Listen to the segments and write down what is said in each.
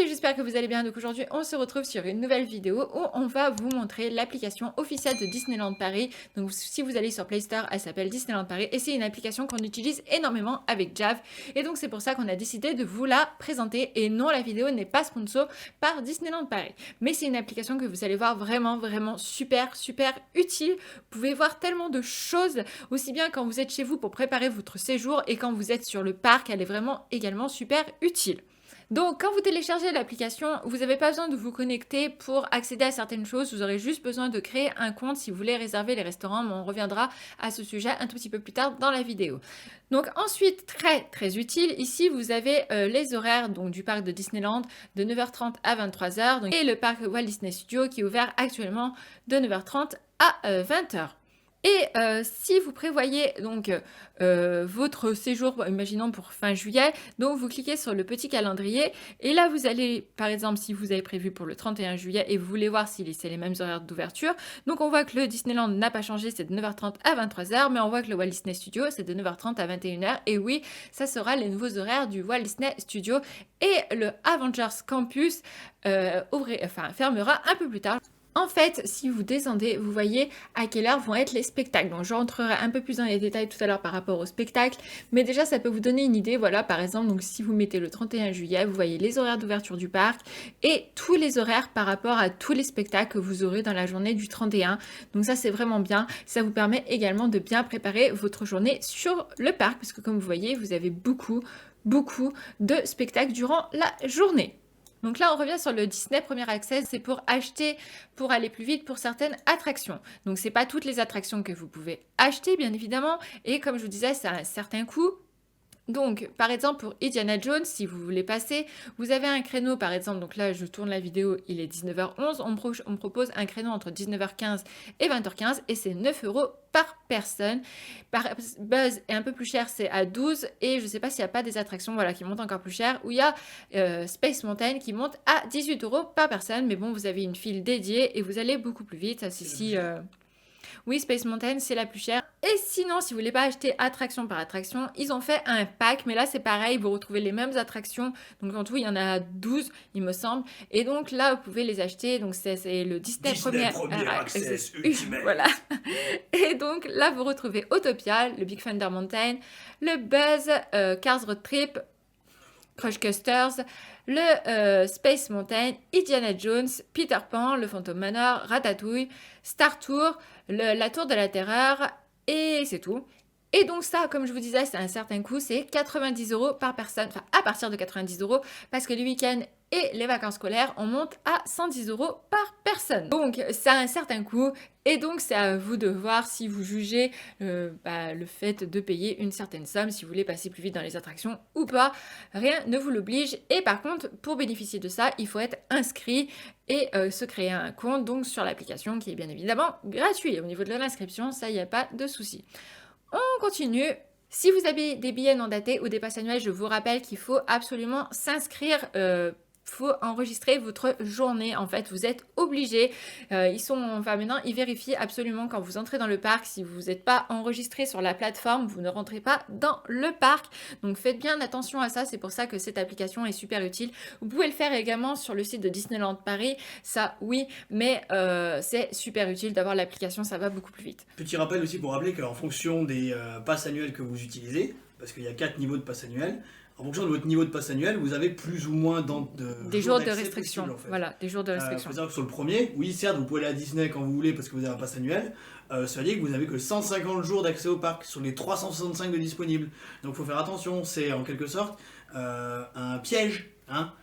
Salut, j'espère que vous allez bien. Donc aujourd'hui, on se retrouve sur une nouvelle vidéo où on va vous montrer l'application officielle de Disneyland Paris. Donc si vous allez sur Play Store, elle s'appelle Disneyland Paris et c'est une application qu'on utilise énormément avec Jav. Et donc c'est pour ça qu'on a décidé de vous la présenter. Et non, la vidéo n'est pas sponsor par Disneyland Paris. Mais c'est une application que vous allez voir vraiment super utile. Vous pouvez voir tellement de choses, aussi bien quand vous êtes chez vous pour préparer votre séjour et quand vous êtes sur le parc, elle est vraiment également super utile. Donc, quand vous téléchargez l'application, vous n'avez pas besoin de vous connecter pour accéder à certaines choses. Vous aurez juste besoin de créer un compte si vous voulez réserver les restaurants. Mais on reviendra à ce sujet un tout petit peu plus tard dans la vidéo. Donc ensuite, très utile, ici vous avez les horaires donc, du parc de Disneyland de 9h30 à 23h. Donc, et le parc Walt Disney Studios qui est ouvert actuellement de 9h30 à 20h. Et si vous prévoyez donc votre séjour, imaginons pour fin juillet, donc vous cliquez sur le petit calendrier et là vous allez, par exemple, si vous avez prévu pour le 31 juillet et vous voulez voir si c'est les mêmes horaires d'ouverture, donc on voit que le Disneyland n'a pas changé, c'est de 9h30 à 23h, mais on voit que le Walt Disney Studio c'est de 9h30 à 21h et oui, ça sera les nouveaux horaires du Walt Disney Studio et le Avengers Campus fermera un peu plus tard. En fait, si vous descendez, vous voyez à quelle heure vont être les spectacles. Donc, je rentrerai un peu plus dans les détails tout à l'heure par rapport au spectacle. Mais déjà, ça peut vous donner une idée. Voilà, par exemple, donc si vous mettez le 31 juillet, vous voyez les horaires d'ouverture du parc et tous les horaires par rapport à tous les spectacles que vous aurez dans la journée du 31. Donc ça, c'est vraiment bien. Ça vous permet également de bien préparer votre journée sur le parc. Parce que comme vous voyez, vous avez beaucoup de spectacles durant la journée. Donc là, on revient sur le Disney Premier Access, c'est pour acheter, pour aller plus vite pour certaines attractions. Donc, ce n'est pas toutes les attractions que vous pouvez acheter, bien évidemment. Et comme je vous disais, ça a un certain coût. Donc, par exemple, pour Indiana Jones, si vous voulez passer, vous avez un créneau, par exemple, donc là, je tourne la vidéo, il est 19h11, on me propose un créneau entre 19h15 et 20h15, et c'est 9 € par personne. Buzz est un peu plus cher, c'est à 12, et je ne sais pas s'il n'y a pas des attractions voilà, qui montent encore plus cher, où il y a Space Mountain qui monte à 18 € par personne, mais bon, vous avez une file dédiée, et vous allez beaucoup plus vite, oui, Space Mountain, c'est la plus chère. Et sinon, si vous voulez pas acheter attraction par attraction, ils ont fait un pack, mais là, c'est pareil, vous retrouvez les mêmes attractions. Donc, en tout, il y en a 12, il me semble. Et donc, là, vous pouvez les acheter. Donc, c'est le Disney Premier Access Ultimate. Voilà. Et donc, là, vous retrouvez Autopia, le Big Thunder Mountain, le Buzz, Cars Road Trip, Crush Coasters, le Space Mountain, Indiana Jones, Peter Pan, le Phantom Manor, Ratatouille, Star Tour, la Tour de la Terreur, et c'est tout. Et donc ça, comme je vous disais, c'est un certain coût, c'est 90 € par personne, enfin à partir de 90 €, parce que les week-ends et les vacances scolaires, on monte à 110 € par personne. Donc ça a un certain coût, et donc c'est à vous de voir si vous jugez le fait de payer une certaine somme, si vous voulez passer plus vite dans les attractions ou pas. Rien ne vous l'oblige, et par contre, pour bénéficier de ça, il faut être inscrit et se créer un compte donc sur l'application qui est bien évidemment gratuit. Au niveau de l'inscription, ça, il n'y a pas de souci. On continue. Si vous avez des billets non datés ou des passes annuelles, je vous rappelle qu'il faut absolument s'inscrire. Faut enregistrer votre journée. En fait, vous êtes obligé. Maintenant, ils vérifient absolument quand vous entrez dans le parc. Si vous n'êtes pas enregistré sur la plateforme, vous ne rentrez pas dans le parc. Donc, faites bien attention à ça. C'est pour ça que cette application est super utile. Vous pouvez le faire également sur le site de Disneyland Paris. Ça, oui, mais c'est super utile d'avoir l'application. Ça va beaucoup plus vite. Petit rappel aussi pour rappeler qu'en fonction des passes annuelles que vous utilisez, parce qu'il y a 4 niveaux de passes annuelles, en fonction de votre niveau de passe annuel, vous avez plus ou moins des jours de restriction. Possible, en fait. Voilà, des jours de restriction. Faut savoir que sur le premier, oui, certes, vous pouvez aller à Disney quand vous voulez parce que vous avez un pass annuel. Ça veut dire que vous n'avez que 150 jours d'accès au parc sur les 365 de disponibles. Donc il faut faire attention, c'est en quelque sorte un piège.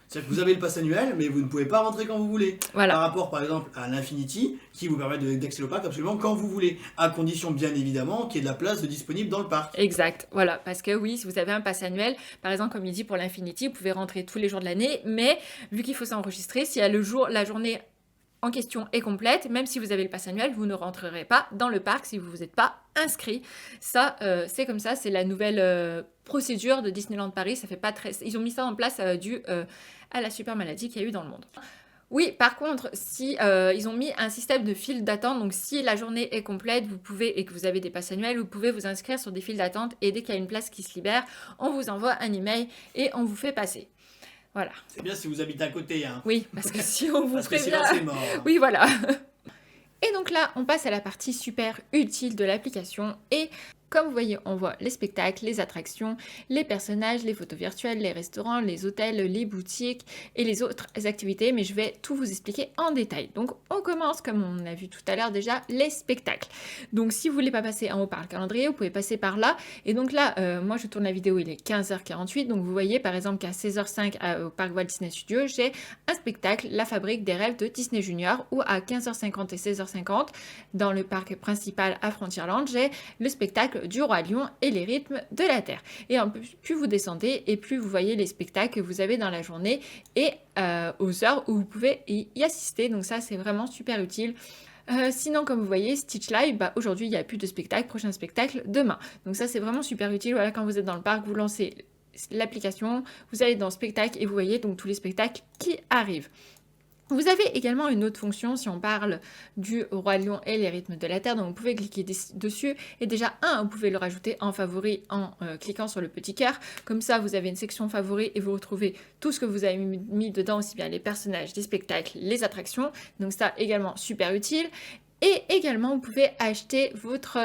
C'est-à-dire que vous avez le pass annuel, mais vous ne pouvez pas rentrer quand vous voulez. Voilà. Par rapport, par exemple, à l'Infinity, qui vous permet d'accéder au parc absolument quand vous voulez, à condition, bien évidemment, qu'il y ait de la place disponible dans le parc. Exact, voilà, parce que oui, si vous avez un pass annuel, par exemple, comme il dit pour l'Infinity, vous pouvez rentrer tous les jours de l'année, mais vu qu'il faut s'enregistrer, si la journée en question est complète, même si vous avez le pass annuel, vous ne rentrerez pas dans le parc si vous n'êtes pas inscrit. Ça, c'est comme ça, c'est la nouvelle procédure de Disneyland Paris. Ça fait pas très... Ils ont mis ça en place dû à la super maladie qu'il y a eu dans le monde. Oui, par contre, si ils ont mis un système de file d'attente, donc si la journée est complète, vous pouvez, et que vous avez des passes annuelles, vous pouvez vous inscrire sur des files d'attente et dès qu'il y a une place qui se libère, on vous envoie un email et on vous fait passer. Voilà. C'est bien si vous habitez à côté, hein. Oui, parce que si on vous Parce que prévient... sinon c'est mort. Hein. Oui, voilà. Et donc là, on passe à la partie super utile de l'application et comme vous voyez, on voit les spectacles, les attractions, les personnages, les photos virtuelles, les restaurants, les hôtels, les boutiques et les autres activités, mais je vais tout vous expliquer en détail. Donc on commence, comme on a vu tout à l'heure déjà, les spectacles. Donc si vous voulez pas passer en haut par le calendrier, vous pouvez passer par là. Et donc là, moi je tourne la vidéo, il est 15h48, donc vous voyez par exemple qu'à 16h05 au parc Walt Disney Studios, j'ai un spectacle, La Fabrique des rêves de Disney Junior, ou à 15h50 et 16h50, dans le parc principal à Frontierland, j'ai le spectacle du Roi Lion et les rythmes de la Terre. Et plus vous descendez et plus vous voyez les spectacles que vous avez dans la journée et aux heures où vous pouvez y assister. Donc ça, c'est vraiment super utile. Sinon, comme vous voyez, Stitch Live, bah, aujourd'hui, il n'y a plus de spectacle. Prochain spectacle, demain. Donc ça, c'est vraiment super utile. Voilà, quand vous êtes dans le parc, vous lancez l'application, vous allez dans spectacle et vous voyez donc tous les spectacles qui arrivent. Vous avez également une autre fonction si on parle du Roi Lion et les rythmes de la Terre, donc vous pouvez cliquer dessus et déjà vous pouvez le rajouter en favori en cliquant sur le petit cœur. Comme ça, vous avez une section favori et vous retrouvez tout ce que vous avez mis dedans, aussi bien les personnages, les spectacles, les attractions. Donc ça également super utile. Et également, vous pouvez acheter votre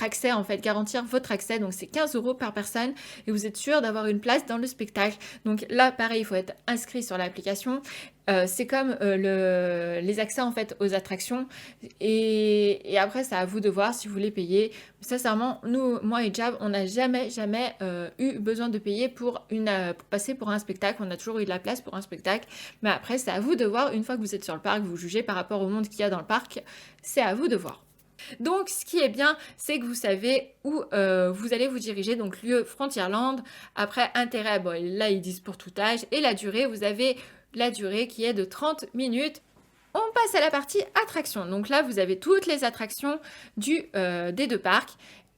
accès, en fait, garantir votre accès. Donc, c'est 15 € par personne et vous êtes sûr d'avoir une place dans le spectacle. Donc là, pareil, il faut être inscrit sur l'application. C'est comme les accès, en fait, aux attractions. Et après, c'est à vous de voir si vous voulez payer. Sincèrement, moi et Jab, on n'a jamais eu besoin de payer pour passer pour un spectacle. On a toujours eu de la place pour un spectacle. Mais après, c'est à vous de voir. Une fois que vous êtes sur le parc, vous jugez par rapport au monde qu'il y a dans le parc. C'est à vous de voir. Donc, ce qui est bien, c'est que vous savez où vous allez vous diriger. Donc, lieu Frontierland. Après, intérêt, bon, là, ils disent pour tout âge. Et la durée, vous avez la durée qui est de 30 minutes. On passe à la partie attractions. Donc là, vous avez toutes les attractions des deux parcs.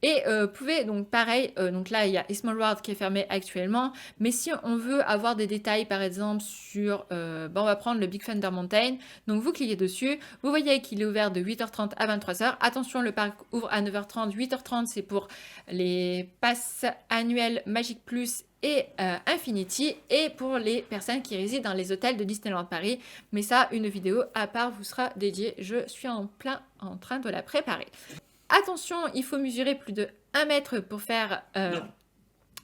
Et vous pouvez, donc pareil, donc là, il y a Small World qui est fermé actuellement. Mais si on veut avoir des détails, par exemple, sur... on va prendre le Big Thunder Mountain. Donc vous cliquez dessus. Vous voyez qu'il est ouvert de 8h30 à 23h. Attention, le parc ouvre à 9h30. 8h30, c'est pour les passes annuelles Magic Plus et Infinity, et pour les personnes qui résident dans les hôtels de Disneyland Paris. Mais ça, une vidéo à part vous sera dédiée. Je suis en train de la préparer. Attention, il faut mesurer plus de 1 mètre pour faire...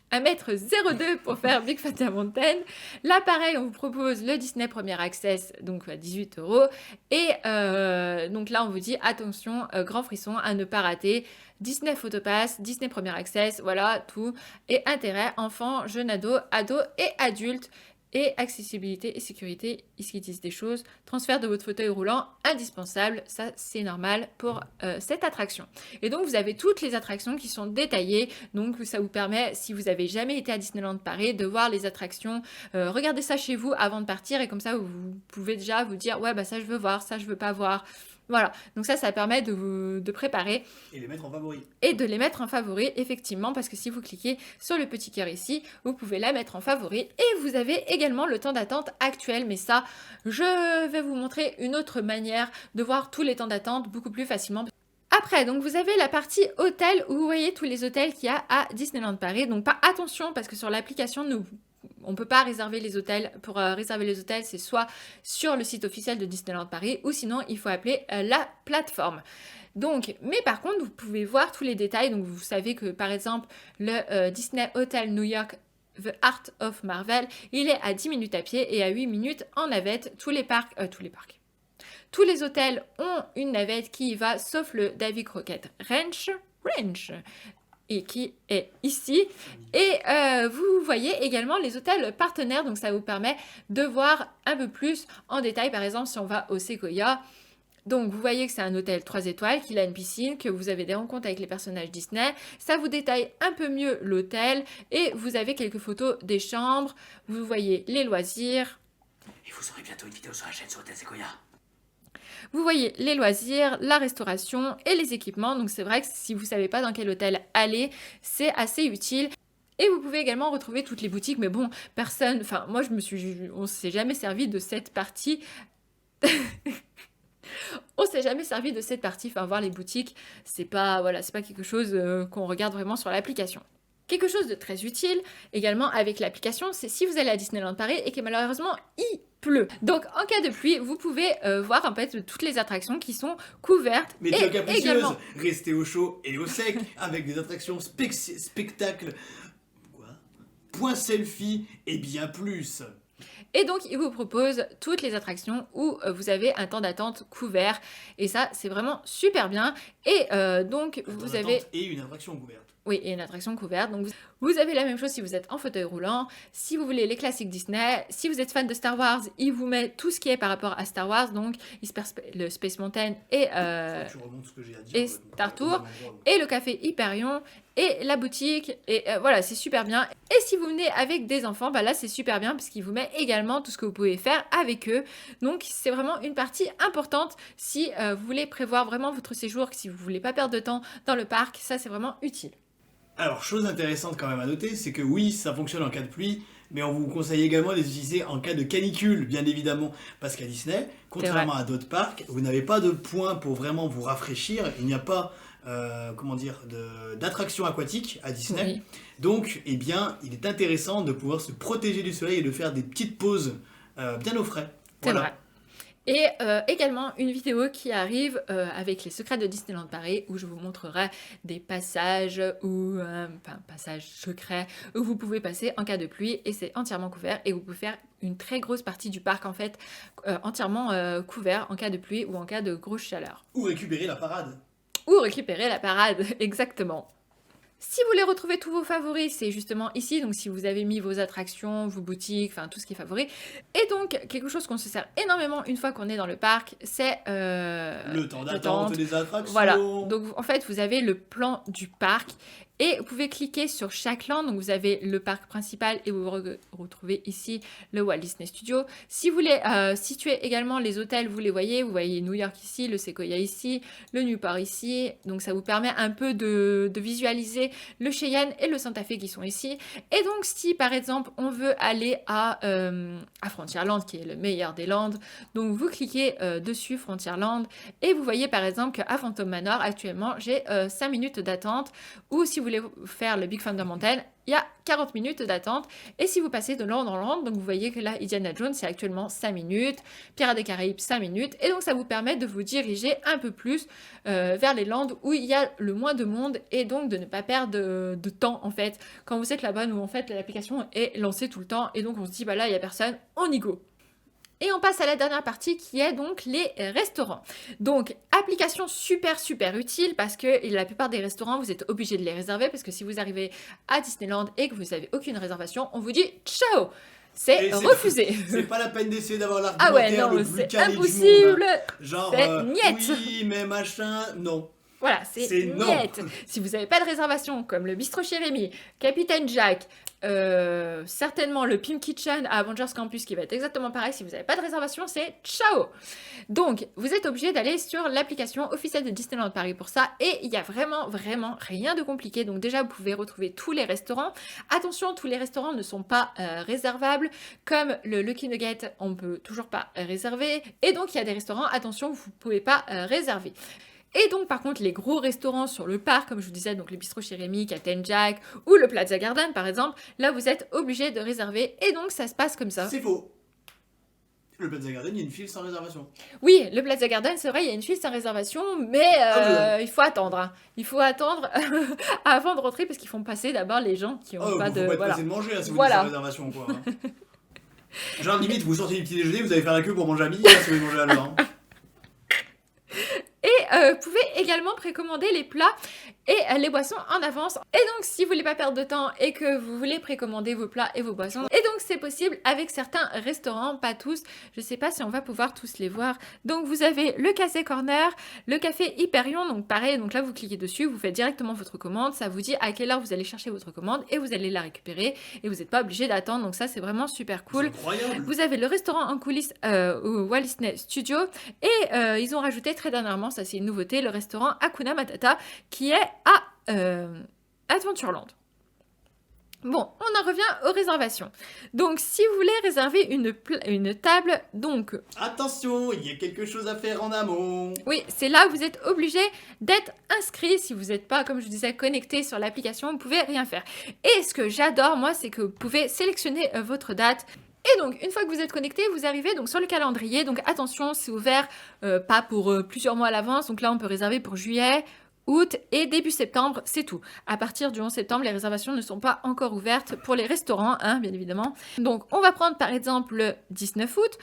1,02 m pour faire Big Thunder Mountain. Là, pareil, on vous propose le Disney Premier Access, donc à 18 €. Et donc là, on vous dit, attention, grand frisson, à ne pas rater. Disney Photopass, Disney Premier Access, voilà, tout. Et intérêt, enfants, jeunes ados et adultes. Et accessibilité et sécurité, ils disent des choses. Transfert de votre fauteuil roulant, indispensable. Ça, c'est normal pour cette attraction. Et donc, vous avez toutes les attractions qui sont détaillées. Donc, ça vous permet, si vous n'avez jamais été à Disneyland Paris, de voir les attractions. Regardez ça chez vous avant de partir. Et comme ça, vous pouvez déjà vous dire, ouais, bah ça, je veux voir, ça, je veux pas voir. Voilà, donc ça permet de préparer. Et les mettre en favori. Et de les mettre en favori, effectivement, parce que si vous cliquez sur le petit cœur ici, vous pouvez la mettre en favori. Et vous avez également le temps d'attente actuel, mais ça, je vais vous montrer une autre manière de voir tous les temps d'attente beaucoup plus facilement. Après, donc vous avez la partie hôtel où vous voyez tous les hôtels qu'il y a à Disneyland Paris. Donc attention, parce que sur l'application, on ne peut pas réserver les hôtels. Pour réserver les hôtels, c'est soit sur le site officiel de Disneyland Paris ou sinon, il faut appeler la plateforme. Donc, mais par contre, vous pouvez voir tous les détails. Donc, vous savez que, par exemple, le Disney Hotel New York The Art of Marvel, il est à 10 minutes à pied et à 8 minutes en navette. Tous les hôtels ont une navette qui y va, sauf le Davy Crockett Ranch. Et qui est ici. Et vous voyez également les hôtels partenaires, donc ça vous permet de voir un peu plus en détail. Par exemple, si on va au Sequoia, donc vous voyez que c'est un hôtel 3 étoiles, qu'il a une piscine, que vous avez des rencontres avec les personnages Disney. Ça vous détaille un peu mieux l'hôtel et vous avez quelques photos des chambres. Vous voyez les loisirs. Et vous aurez bientôt une vidéo sur la chaîne sur Hôtel Sequoia. Vous voyez les loisirs, la restauration et les équipements. Donc c'est vrai que si vous ne savez pas dans quel hôtel aller, c'est assez utile. Et vous pouvez également retrouver toutes les boutiques. Mais bon, on ne s'est jamais servi de cette partie. On s'est jamais servi de cette partie. Enfin, voir les boutiques, c'est pas quelque chose qu'on regarde vraiment sur l'application. Quelque chose de très utile également avec l'application, c'est si vous allez à Disneyland Paris et que malheureusement il pleut. Donc en cas de pluie, vous pouvez voir en fait toutes les attractions qui sont couvertes. Mais et tu capricieuse, également restez au chaud et au sec avec des attractions spectacles, quoi, point selfie et bien plus. Et donc, il vous propose toutes les attractions où vous avez un temps d'attente couvert. Et ça, c'est vraiment super bien. Et donc, vous avez... Et une attraction couverte. Oui, et une attraction couverte. Donc, vous avez la même chose si vous êtes en fauteuil roulant. Si vous voulez les classiques Disney, si vous êtes fan de Star Wars, il vous met tout ce qui est par rapport à Star Wars. Donc, le Space Mountain et, Tu remontes ce que j'ai à dire, et Star Tour, et le café Hyperion, et la boutique. Et voilà, c'est super bien. Et si vous venez avec des enfants, bah là, c'est super bien parce qu'il vous met également tout ce que vous pouvez faire avec eux. Donc, c'est vraiment une partie importante si vous voulez prévoir vraiment votre séjour, si vous voulez pas perdre de temps dans le parc. Ça, c'est vraiment utile. Alors, chose intéressante quand même à noter, c'est que oui, ça fonctionne en cas de pluie, mais on vous conseille également de les utiliser en cas de canicule, bien évidemment. Parce qu'à Disney, contrairement à d'autres parcs, vous n'avez pas de point pour vraiment vous rafraîchir. Il n'y a pas, d'attraction aquatique à Disney. Oui. Donc, eh bien, il est intéressant de pouvoir se protéger du soleil et de faire des petites pauses bien au frais. C'est Voilà. vrai. Et également une vidéo qui arrive avec les secrets de Disneyland Paris où je vous montrerai des passages ou passages secrets où vous pouvez passer en cas de pluie et c'est entièrement couvert et vous pouvez faire une très grosse partie du parc en fait entièrement couvert en cas de pluie ou en cas de grosse chaleur. Ou récupérer la parade. Ou récupérer la parade, exactement. Si vous voulez retrouver tous vos favoris, c'est justement ici, donc si vous avez mis vos attractions, vos boutiques, enfin tout ce qui est favori. Et donc, quelque chose qu'on se sert énormément une fois qu'on est dans le parc, c'est le temps d'attente des attractions. Voilà, donc en fait vous avez le plan du parc et vous pouvez cliquer sur chaque land, donc vous avez le parc principal et vous retrouvez ici le Walt Disney Studio. Si vous voulez situer également les hôtels, vous voyez New York ici, le Sequoia ici, le Newport ici, donc ça vous permet un peu de visualiser le Cheyenne et le Santa Fe qui sont ici. Et donc si par exemple on veut aller à Frontierland qui est le meilleur des lands, donc vous cliquez dessus Frontierland et vous voyez par exemple qu'à Phantom Manor actuellement j'ai 5 minutes d'attente, ou si vous voulez faire le Big Thunder Mountain, il y a 40 minutes d'attente. Et si vous passez de land en land, donc vous voyez que là, Indiana Jones, c'est actuellement 5 minutes, Pirates des Caraïbes, 5 minutes. Et donc, ça vous permet de vous diriger un peu plus vers les lands où il y a le moins de monde et donc de ne pas perdre de temps, en fait. Quand vous êtes là-bas, où en fait, l'application est lancée tout le temps. Et donc, on se dit, bah là, il n'y a personne, on y go. Et on passe à la dernière partie qui est donc les restaurants. Donc, application super utile parce que la plupart des restaurants, vous êtes obligé de les réserver parce que si vous arrivez à Disneyland et que vous n'avez aucune réservation, on vous dit ciao. C'est refusé. C'est pas la peine d'essayer d'avoir l'argumentaire le plus calé du monde. C'est impossible. Genre, niet. Oui, mais machin, non. Voilà, c'est niet. Si vous n'avez pas de réservation, comme le Bistrot chez Rémi, Capitaine Jack, certainement le Pim Kitchen à Avengers Campus qui va être exactement pareil, si vous n'avez pas de réservation, c'est ciao. Donc, vous êtes obligé d'aller sur l'application officielle de Disneyland Paris pour ça, et il y a vraiment rien de compliqué. Donc déjà, vous pouvez retrouver tous les restaurants. Attention, tous les restaurants ne sont pas réservables, comme le Lucky Nugget, on ne peut toujours pas réserver, et donc il y a des restaurants, attention, vous ne pouvez pas réserver. Et donc, par contre, les gros restaurants sur le parc, comme je vous disais, donc le Bistrot chez Rémi, Captain Jack ou le Plaza Garden, par exemple, là, vous êtes obligé de réserver. Et donc, ça se passe comme ça. C'est faux. Le Plaza Garden, il y a une file sans réservation. Oui, le Plaza Garden, c'est vrai, il y a une file sans réservation, mais il faut attendre. Hein. Il faut attendre avant de rentrer parce qu'ils font passer d'abord les gens qui n'ont pas de... Faut pas passer de manger si vous dites sans réservation, quoi. Genre, limite, vous sortez du petit déjeuner, vous allez faire la queue pour manger à midi, si vous voulez manger à l'heure. Et vous pouvez également précommander les plats et les boissons en avance. Et donc, si vous voulez pas perdre de temps et que vous voulez précommander vos plats et vos boissons, et donc c'est possible avec certains restaurants, pas tous. Je sais pas si on va pouvoir tous les voir. Donc, vous avez le Café Corner, le Café Hyperion. Donc, pareil, donc là, vous cliquez dessus, vous faites directement votre commande. Ça vous dit à quelle heure vous allez chercher votre commande et vous allez la récupérer. Et vous n'êtes pas obligé d'attendre. Donc, ça, c'est vraiment super cool. Incroyable. Vous avez le restaurant en coulisses au Walt Disney Studio. Et ils ont rajouté très dernièrement, ça c'est une nouveauté, le restaurant Hakuna Matata qui est à Adventureland. Bon, on en revient aux réservations. Donc, si vous voulez réserver une table, donc... Attention, il y a quelque chose à faire en amont. Oui, c'est là où vous êtes obligé d'être inscrit. Si vous n'êtes pas, comme je disais, connecté sur l'application, vous ne pouvez rien faire. Et ce que j'adore, moi, c'est que vous pouvez sélectionner votre date. Et donc, une fois que vous êtes connecté, vous arrivez donc sur le calendrier. Donc, attention, c'est ouvert pas pour plusieurs mois à l'avance. Donc là, on peut réserver pour juillet, août et début septembre, c'est tout. À partir du 11 septembre, les réservations ne sont pas encore ouvertes pour les restaurants, hein, bien évidemment. Donc, on va prendre par exemple le 19 août.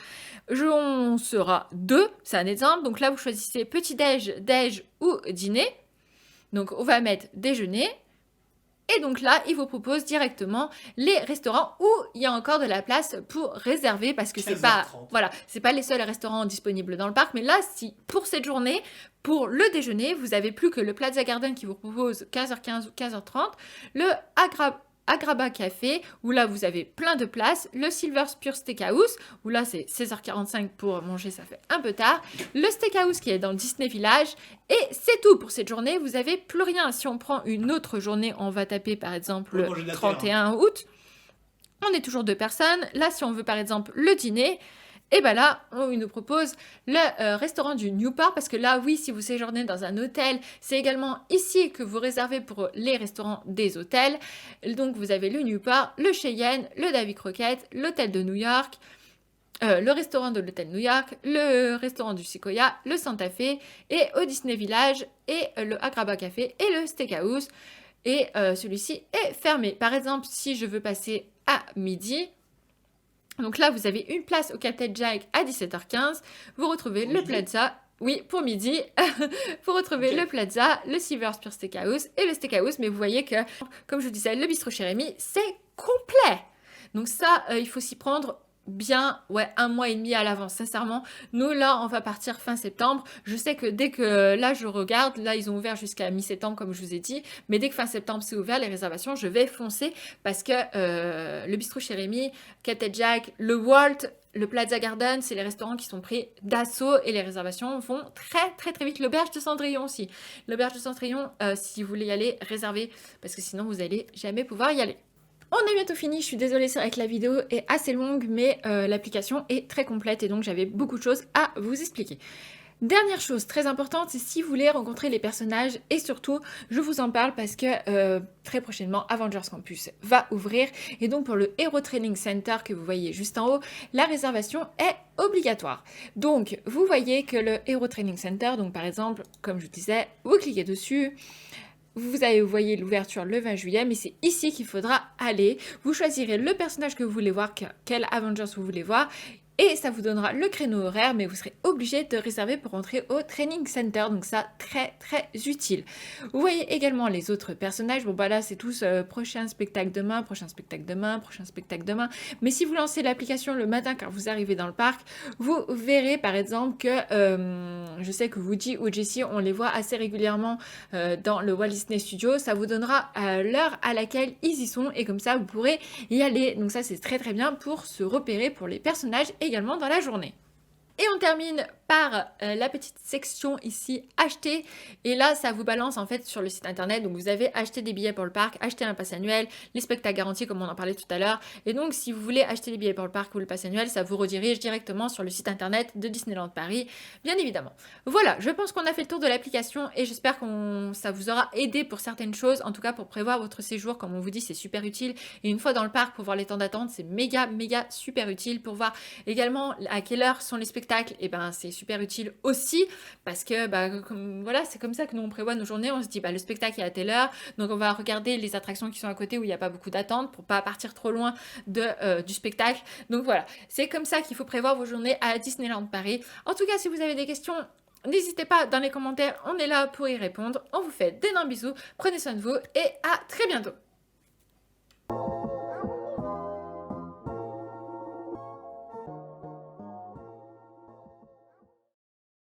On sera deux, c'est un exemple. Donc là, vous choisissez petit-déj, déj ou dîner. Donc, on va mettre déjeuner. Et donc là, il vous propose directement les restaurants où il y a encore de la place pour réserver parce que c'est pas, 15h30. voilà, c'est pas les seuls restaurants disponibles dans le parc. Mais là, si pour cette journée, pour le déjeuner, vous avez plus que le Plaza Garden qui vous propose 15h15 ou 15h30, le Agrabah Café, où là vous avez plein de places, le Silver Spur Steakhouse, où là c'est 16h45 pour manger, ça fait un peu tard, le Steakhouse qui est dans le Disney Village, et c'est tout pour cette journée, vous avez plus rien. Si on prend une autre journée, on va taper par exemple Pour manger de le la 31 août, on est toujours deux personnes. Là, si on veut par exemple le dîner, et bien là, il nous propose le restaurant du Newport, parce que là, oui, si vous séjournez dans un hôtel, c'est également ici que vous réservez pour les restaurants des hôtels. Donc, vous avez le Newport, le Cheyenne, le Davy Crockett, l'hôtel de New York, le restaurant de l'hôtel New York, le restaurant du Sequoia, le Santa Fe, et au Disney Village, et le Agrabah Café, et le Steakhouse. Et celui-ci est fermé. Par exemple, si je veux passer à midi... Donc là, vous avez une place au Captain Jack à 17h15. Vous retrouvez Pour le midi Plaza. Oui, pour midi. Vous retrouvez Ok. le Plaza, le Silver Spur Steakhouse et le Steakhouse. Mais vous voyez que, comme je vous disais, le bistrot chez Rémi, c'est complet. Donc ça, il faut s'y prendre bien, ouais, 1 mois et demi à l'avance, sincèrement. Nous, là, on va partir fin septembre. Je sais que dès que, là, je regarde, là, ils ont ouvert jusqu'à mi-septembre, comme je vous ai dit. Mais dès que fin septembre, c'est ouvert, les réservations, je vais foncer parce que le bistrot chez Rémi, Captain Jack, le Walt, le Plaza Garden, c'est les restaurants qui sont pris d'assaut et les réservations vont très très très vite. L'auberge de Cendrillon aussi. L'auberge de Cendrillon, si vous voulez y aller, réservez parce que sinon vous allez jamais pouvoir y aller. On est bientôt fini, je suis désolée, c'est vrai que la vidéo est assez longue, mais l'application est très complète et donc j'avais beaucoup de choses à vous expliquer. Dernière chose très importante, c'est si vous voulez rencontrer les personnages et surtout, je vous en parle parce que très prochainement, Avengers Campus va ouvrir et donc pour le Hero Training Center que vous voyez juste en haut, la réservation est obligatoire. Donc, vous voyez que le Hero Training Center, donc par exemple, comme je vous disais, vous cliquez dessus. Vous voyez l'ouverture le 20 juillet, mais c'est ici qu'il faudra aller. Vous choisirez le personnage que vous voulez voir, quel Avengers vous voulez voir. Et ça vous donnera le créneau horaire, mais vous serez obligé de réserver pour entrer au Training Center. Donc ça, très très utile. Vous voyez également les autres personnages. Bon bah là, c'est tous prochain spectacle demain, prochain spectacle demain, prochain spectacle demain. Mais si vous lancez l'application le matin quand vous arrivez dans le parc, vous verrez par exemple que je sais que Woody ou Jessie, on les voit assez régulièrement dans le Walt Disney Studio. Ça vous donnera l'heure à laquelle ils y sont et comme ça, vous pourrez y aller. Donc ça, c'est très très bien pour se repérer pour les personnages également dans la journée. Et on termine par la petite section ici, acheter. Et là, ça vous balance en fait sur le site internet. Donc vous avez acheté des billets pour le parc, acheter un pass annuel, les spectacles garantis comme on en parlait tout à l'heure. Et donc si vous voulez acheter des billets pour le parc ou le pass annuel, ça vous redirige directement sur le site internet de Disneyland Paris, bien évidemment. Voilà, je pense qu'on a fait le tour de l'application et j'espère que ça vous aura aidé pour certaines choses. En tout cas, pour prévoir votre séjour, comme on vous dit, c'est super utile. Et une fois dans le parc, pour voir les temps d'attente, c'est méga super utile. Pour voir également à quelle heure sont les spectacles, et ben c'est super utile aussi parce que voilà, c'est comme ça que nous on prévoit nos journées. On se dit le spectacle est à telle heure, donc on va regarder les attractions qui sont à côté où il n'y a pas beaucoup d'attente pour pas partir trop loin du spectacle. Donc voilà, c'est comme ça qu'il faut prévoir vos journées à Disneyland Paris. En tout cas, si vous avez des questions, n'hésitez pas dans les commentaires, on est là pour y répondre. On vous fait d'énormes bisous, prenez soin de vous et à très bientôt.